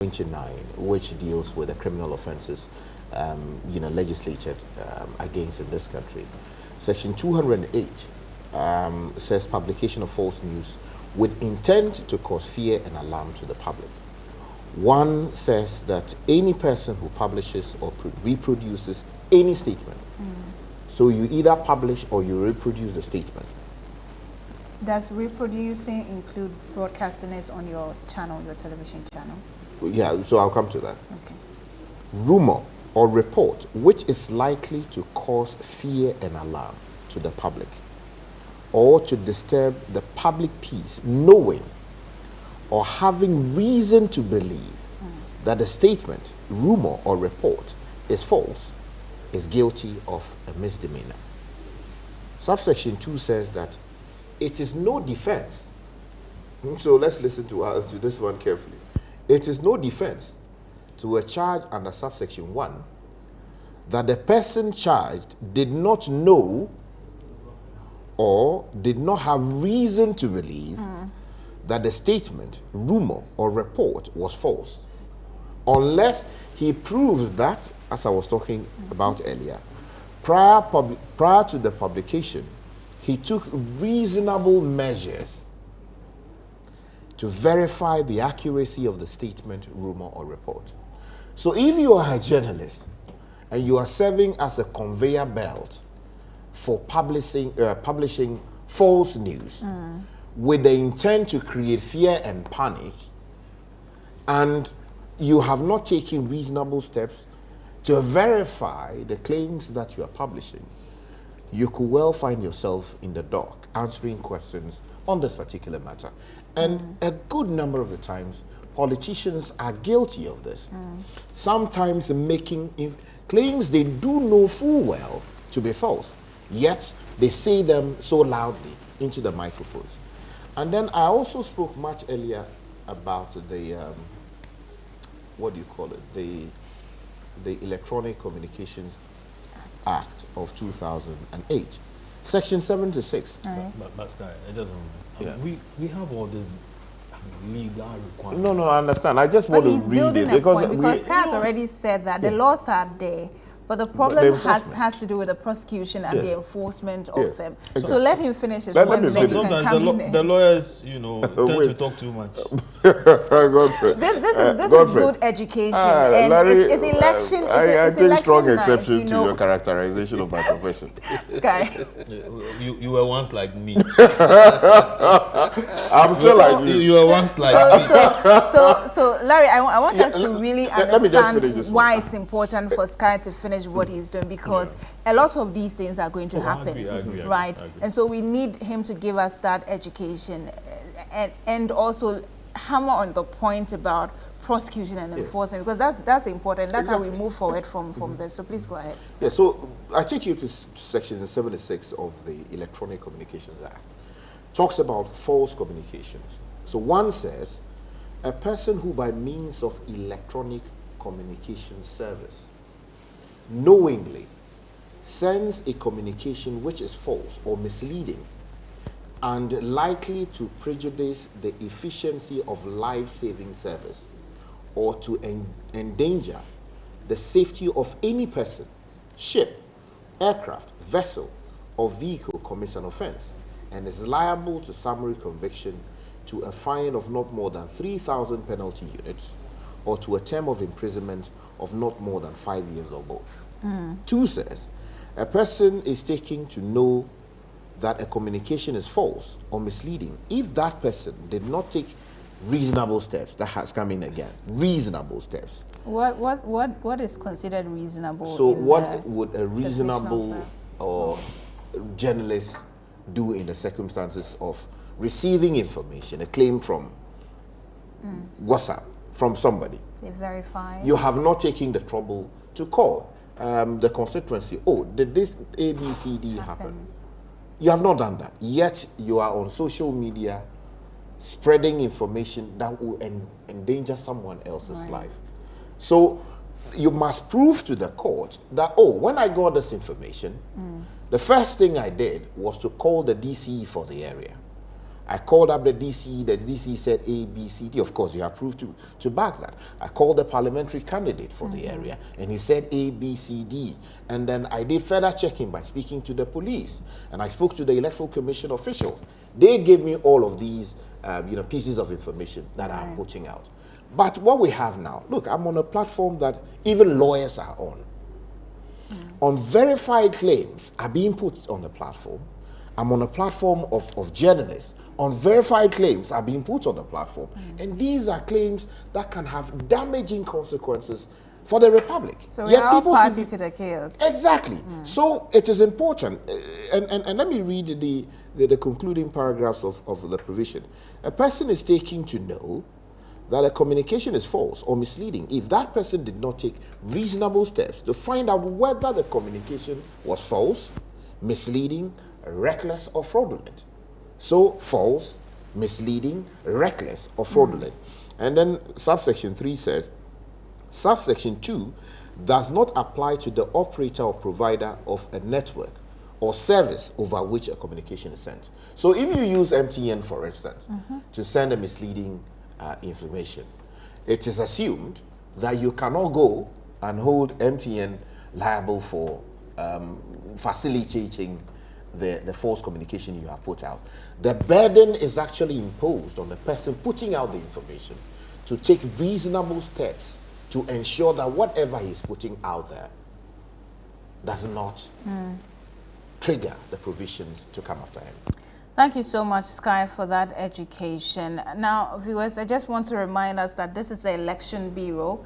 29, which deals with the criminal offences, legislated against in this country. Section 208 says publication of false news with intent to cause fear and alarm to the public. One says that any person who publishes or reproduces any statement, so you either publish or you reproduce the statement. Does reproducing include broadcasting it on your channel, your television channel? Yeah, so I'll come to that. Okay. Rumor or report which is likely to cause fear and alarm to the public or to disturb the public peace, knowing or having reason to believe that the statement, rumor or report is false, is guilty of a misdemeanor. Subsection 2 says that it is no defense. So let's listen to this one carefully. It is no defense to a charge under subsection 1 that the person charged did not know or did not have reason to believe that the statement, rumor, or report was false, unless he proves that, as I was talking about earlier, prior to the publication, he took reasonable measures to verify the accuracy of the statement, rumor, or report. So if you are a journalist and you are serving as a conveyor belt for publishing false news with the intent to create fear and panic, and you have not taken reasonable steps to verify the claims that you are publishing, you could well find yourself in the dock answering questions on this particular matter. And a good number of the times, politicians are guilty of this. Sometimes making claims they do know full well to be false, yet they say them so loudly into the microphones. And then I also spoke much earlier about the, what do you call it, the Electronic Communications Act of 2008. Section 76. But Sky, it doesn't. Yeah. We have all this legal requirements. No, I understand. I just want to read it because Sky has already said that the laws are there, but the problem has to do with the prosecution and the enforcement of them. Exactly. So let him finish his Let one. him finish. Sometimes the lawyers, tend to talk too much. This is good education, and Larry, it's election. I it's take election strong night, exception to your characterization of my profession. Sky. You were once like me. I'm still like you. You were once like me. So Larry, I want us to really let me just finish understand this why one. it's important for Sky to finish what he's doing, because a lot of these things are going to happen, I agree, right? I agree. And so we need him to give us that education and also hammer on the point about prosecution and enforcement, because that's important. That's how we move forward from this. So please go ahead. Yeah, so I take you to section 76 of the Electronic Communications Act. Talks about false communications. So one says, a person who by means of electronic communication service knowingly sends a communication which is false or misleading and likely to prejudice the efficiency of life-saving service or to endanger the safety of any person, ship, aircraft, vessel, or vehicle commits an offense and is liable to summary conviction, to a fine of not more than 3,000 penalty units, or to a term of imprisonment of not more than 5 years or both. 2 says, a person is taken to know that a communication is false or misleading if that person did not take reasonable steps. That has come in again. Reasonable steps. What is considered reasonable? So what would a reasonable or journalist do in the circumstances of receiving information, a claim from WhatsApp, from somebody? They verify. You have not taken the trouble to call the constituency. Oh, did this A, B, C, D happen? You have not done that. Yet you are on social media spreading information that will endanger someone else's life. So you must prove to the court that, oh, when I got this information, the first thing I did was to call the DCE for the area. I called up the DC said A, B, C, D. Of course, you have proof to back that. I called the parliamentary candidate for the area, and he said A, B, C, D. And then I did further checking by speaking to the police, and I spoke to the Electoral Commission officials. They gave me all of these pieces of information that I'm putting out. But what we have now, look, I'm on a platform that even lawyers are on. Unverified claims are being put on the platform. I'm on a platform of journalists. Unverified claims are being put on the platform. And these are claims that can have damaging consequences for the Republic. So we are all party to the chaos. Exactly. So it is important. And let me read the concluding paragraphs of the provision. A person is taken to know that a communication is false or misleading if that person did not take reasonable steps to find out whether the communication was false, misleading, reckless, or fraudulent. So, false, misleading, reckless, or fraudulent. And then subsection 3 says, subsection 2 does not apply to the operator or provider of a network or service over which a communication is sent. So if you use MTN, for instance, to send a misleading information, it is assumed that you cannot go and hold MTN liable for facilitating the false communication you have put out. The burden is actually imposed on the person putting out the information to take reasonable steps to ensure that whatever he's putting out there does not trigger the provisions to come after him. Thank you so much, Sky, for that education. Now, viewers, I just want to remind us that this is the Election Bureau.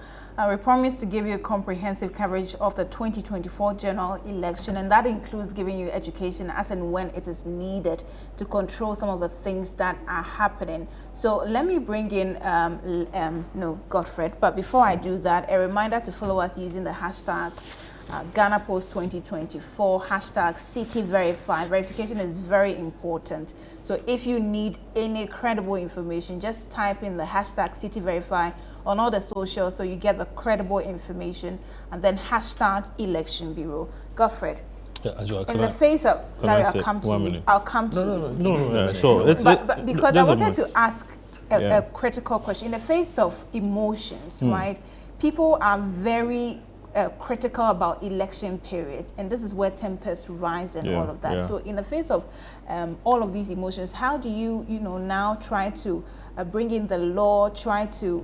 We promise to give you comprehensive coverage of the 2024 general election, and that includes giving you education as and when it is needed to control some of the things that are happening. So let me bring in Godfred, but before I do that, a reminder to follow us using the hashtags Ghana Post 2024, hashtag CityVerify. Verification is very important. So if you need any credible information, just type in the hashtag CityVerify on all the socials so you get the credible information, and then hashtag Election Bureau. Godfred, in the face of Larry, I'll come to you. I'll come to you. No. So it's but because I wanted to ask a critical question. In the face of emotions, right? People are very critical about election period, and this is where tempests rise and all of that. So in the face of all of these emotions, how do you now try to bring in the law, try to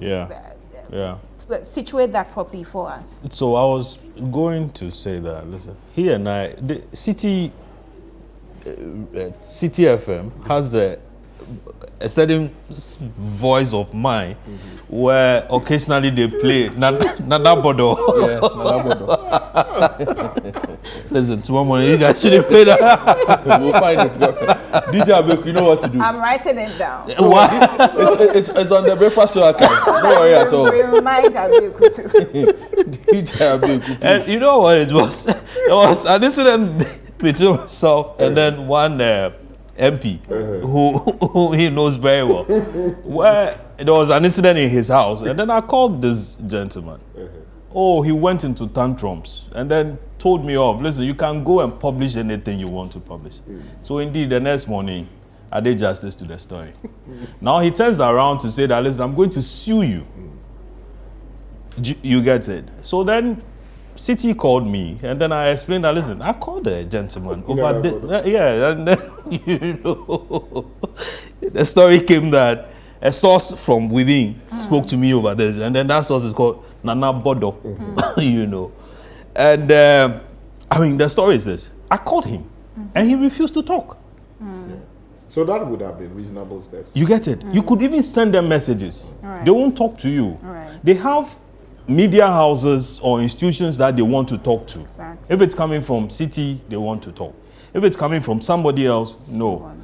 situate that properly for us? So I was going to say that, listen, he and I, the City FM has a certain voice of mine where occasionally they play Nana Bodo. Yes, Nana Bodo. Listen, tomorrow morning you guys shouldn't play that. We'll find it. DJ Abeku, you know what to do. I'm writing it down. It's on the breakfast show account. Don't worry at all. Remind Abeku too. DJ Abeku, and you know what it was? There was an incident between myself and then one MP who he knows very well, where there was an incident in his house, and then I called this gentleman. Oh, he went into tantrums and then told me off. Listen, you can go and publish anything you want to publish. So indeed, the next morning, I did justice to the story. Now he turns around to say that, listen, I'm going to sue you. You get it? So then City called me, and then I explained that, listen, I called the gentleman over there. And then, the story came that a source from within spoke to me over this, and then that source is called Nana Bodo, And I mean, the story is this. I called him, and he refused to talk. So that would have been reasonable steps. You get it? You could even send them messages. Right. They won't talk to you. Right. They have media houses or institutions that they want to talk to. Exactly. If it's coming from City, they want to talk. If it's coming from somebody else, no.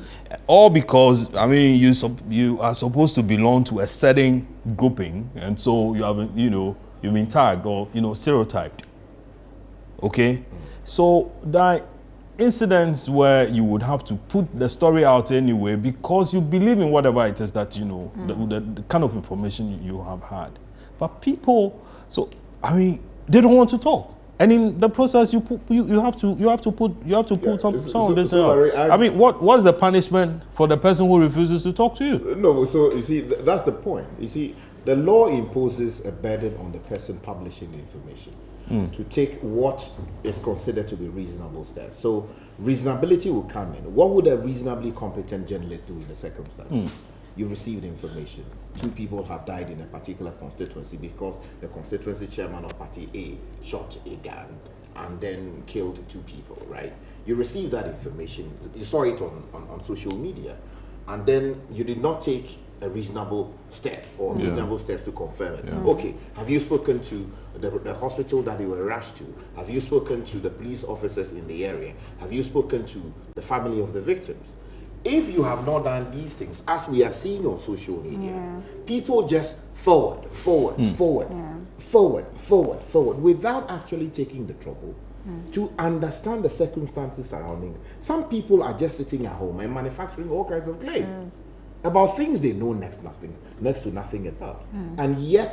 All because, I mean, you are supposed to belong to a certain grouping, and so you have, you've been tagged or, stereotyped. Okay? So that incidents where you would have to put the story out anyway because you believe in whatever it is that, the kind of information you have had. But people, so, I mean, they don't want to talk. And in the process, you have to put some of this out. I mean, what's the punishment for the person who refuses to talk to you? No, so you see, that's the point. You see, the law imposes a burden on the person publishing the information to take what is considered to be reasonable steps. So reasonability will come in. What would a reasonably competent journalist do in the circumstance? You received information. 2 people have died in a particular constituency because the constituency chairman of party A shot a gun and then killed 2 people, right? You received that information. You saw it on social media, and then you did not take a reasonable step or reasonable steps to confirm it. Okay, have you spoken to the hospital that they were rushed to? Have you spoken to the police officers in the area? Have you spoken to the family of the victims? If you have not done these things, as we are seeing on social media, people just forward, without actually taking the trouble to understand the circumstances surrounding it. Some people are just sitting at home and manufacturing all kinds of claims about things they know next to nothing about. And yet